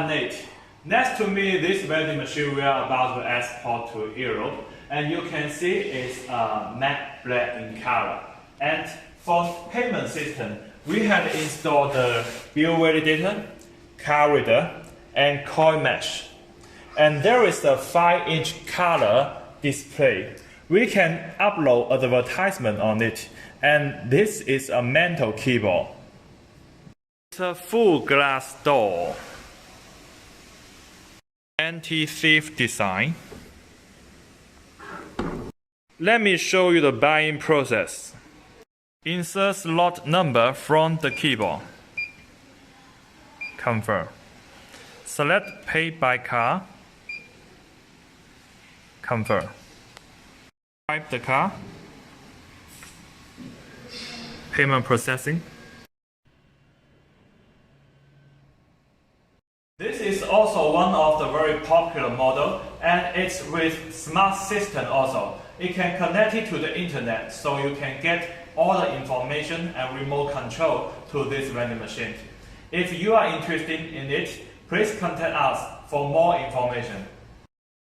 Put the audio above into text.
Nate. Next to me, this vending machine we are about to export to Europe, and you can see it's matte black in color. And for payment system, we have installed the bill validator, card reader, and coin mesh. And there is a 5-inch color display. We can upload advertisement on it, and this is a metal keyboard. It's a full glass door. Anti-thief design. Let me show you the buying process. Insert slot number from the keyboard. Confirm. Select pay by card. Confirm. Swipe the card. Payment processing. This is also one of the very popular model, and it's with smart system also. It can connect it to the internet, so you can get all the information and remote control to this vending machine. If you are interested in it, please contact us for more information.